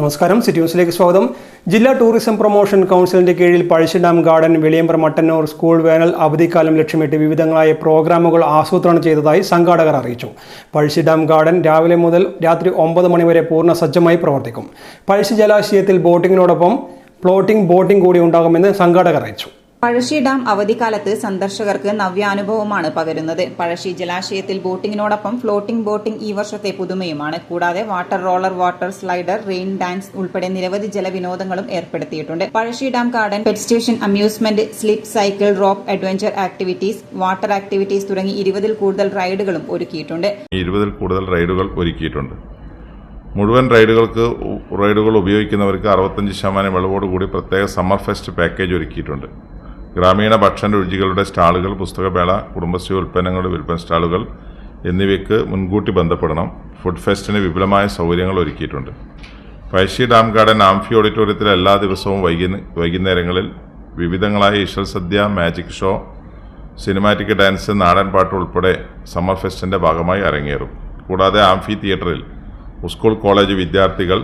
നമസ്കാരം, സിറ്റി ന്യൂസിലേക്ക് സ്വാഗതം. ജില്ലാ ടൂറിസം പ്രൊമോഷൻ കൗൺസിലിന്റെ കീഴിൽ Pazhassi dam garden, Veliyambra Mattannur school വേനൽ അവധിക്കാലം ലക്ഷ്യമിട്ട് വിവിധങ്ങളായ പ്രോഗ്രാമുകൾ ആസൂത്രണം ചെയ്തതായി സംഘാടകർ അറിയിച്ചു. പഴശ്ശി ഡാം ഗാർഡൻ രാവിലെ മുതൽ രാത്രി 9 മണി വരെ പൂർണ്ണ സജ്ജമായി പ്രവർത്തിക്കും. പഴശ്ശി ജലാശയത്തിൽ ബോട്ടിങ്ങിനോടൊപ്പം ഫ്ലോട്ടിംഗ് ബോട്ടിംഗ് കൂടി ഉണ്ടാകുമെന്ന് സംഘാടകർ അറിയിച്ചു. പഴശ്ശി ഡാം അവധിക്കാലത്ത് സന്ദർശകർക്ക് നവ്യാനുഭവമാണ് പകരുന്നത്. പഴശ്ശി ജലാശയത്തിൽ ബോട്ടിങ്ങിനോടൊപ്പം ഫ്ലോട്ടിംഗ് ബോട്ടിംഗ് ഈ വർഷത്തെ പുതുമയുമാണ്. കൂടാതെ water roller, water slider, rain dance ഉൾപ്പെടെ നിരവധി ജലവിനോദങ്ങളും ഏർപ്പെടുത്തിയിട്ടുണ്ട്. Pazhassi dam garden, pet station, amusement, slip, cycle, rope, adventure activities, water activities തുടങ്ങി 20-ൽ കൂടുതൽ റൈഡുകളും ഒരുക്കിയിട്ടുണ്ട്. 20-ൽ കൂടുതൽ റൈഡുകൾ ഒരുക്കിയിട്ടുണ്ട്. മുഴുവൻ റൈഡുകൾ ഉപയോഗിക്കുന്നവർക്ക് 65% ഇളവോടുകൂടി പ്രത്യേക സമ്മർ ഫെസ്റ്റ് പാക്കേജ് ഒരുക്കിയിട്ടുണ്ട്. ഗ്രാമീണ ഭക്ഷണ രുചികളുടെ സ്റ്റാളുകൾ, പുസ്തകമേള, കുടുംബശ്രീ ഉൽപ്പന്നങ്ങളുടെ വിൽപ്പന സ്റ്റാളുകൾ എന്നിവയ്ക്ക് മുൻകൂട്ടി ബന്ധപ്പെടണം. ഫുഡ് ഫെസ്റ്റിന് വിപുലമായ സൗകര്യങ്ങൾ ഒരുക്കിയിട്ടുണ്ട്. പഴശ്ശി ഡാം ഗാർഡൻ ആംഫി ഓഡിറ്റോറിയത്തിൽ എല്ലാ ദിവസവും വൈകുന്നേരങ്ങളിൽ വിവിധങ്ങളായ ഇശൽ സദ്യ, മാജിക് ഷോ, സിനിമാറ്റിക് ഡാൻസ്, നാടൻ പാട്ട് ഉൾപ്പെടെ സമ്മർ ഫെസ്റ്റിൻ്റെ ഭാഗമായി അരങ്ങേറും. കൂടാതെ ആംഫി തിയേറ്ററിൽ സ്കൂൾ കോളേജ് വിദ്യാർത്ഥികൾ,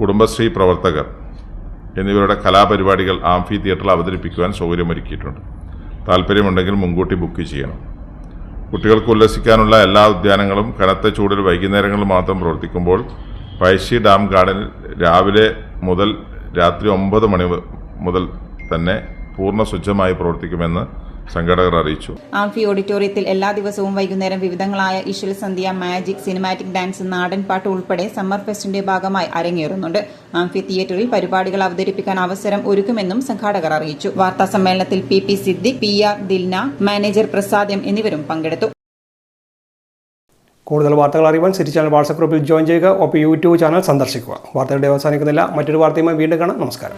കുടുംബശ്രീ പ്രവർത്തകർ എന്നിവരുടെ കലാപരിപാടികൾ ആംഫി തിയേറ്ററിൽ അവതരിപ്പിക്കുവാൻ സൗകര്യമൊരുക്കിയിട്ടുണ്ട്. താല്പര്യമുണ്ടെങ്കിൽ മുൻകൂട്ടി ബുക്ക് ചെയ്യണം. കുട്ടികൾക്ക് ഉല്ലസിക്കാനുള്ള എല്ലാ ഉദ്യാനങ്ങളും കനത്ത ചൂടിൽ വൈകുന്നേരങ്ങളിൽ മാത്രം പ്രവർത്തിക്കുമ്പോൾ പഴശ്ശി ഡാം ഗാർഡനിൽ രാവിലെ മുതൽ രാത്രി 9 മണി മുതൽ തന്നെ പൂർണ്ണ സജ്ജമായി പ്രവർത്തിക്കുമെന്ന് സംഘാടകർ അറിയിച്ചു. ആംഫി ഓഡിറ്റോറിയത്തിൽ എല്ലാ ദിവസവും വൈകുന്നേരം വിവിധങ്ങളായ ഇശൽ സന്ധ്യ, മാജിക്, സിനിമാറ്റിക് ഡാൻസ്, നാടൻ പാട്ട് ഉൾപ്പെടെ സമ്മർ ഫെസ്റ്റിന്റെ ഭാഗമായി അരങ്ങേറുന്നുണ്ട്. ആംഫി തിയേറ്ററിൽ പരിപാടികൾ അവതരിപ്പിക്കാൻ അവസരം ഒരുക്കുമെന്നും സംഘാടകർ അറിയിച്ചു. വാർത്താ സമ്മേളനത്തിൽ P Siddique, PR Dilna, manager Prasad M എന്നിവരും പങ്കെടുത്തു. കൂടുതൽ വാർത്തകൾ അറിയുവാൻ സിറ്റി ചാനൽ വാട്സ്ആപ്പ് ഗ്രൂപ്പിൽ ജോയിൻ ചെയ്യുക. ഒപ്പം YouTube ചാനൽ സന്ദർശിക്കുക. വാർത്തകളുടെ അവസാനിക്കുന്നില്ല. മറ്റൊരു വാർത്തയുമായി വീണ്ടും കാണാം. നമസ്കാരം.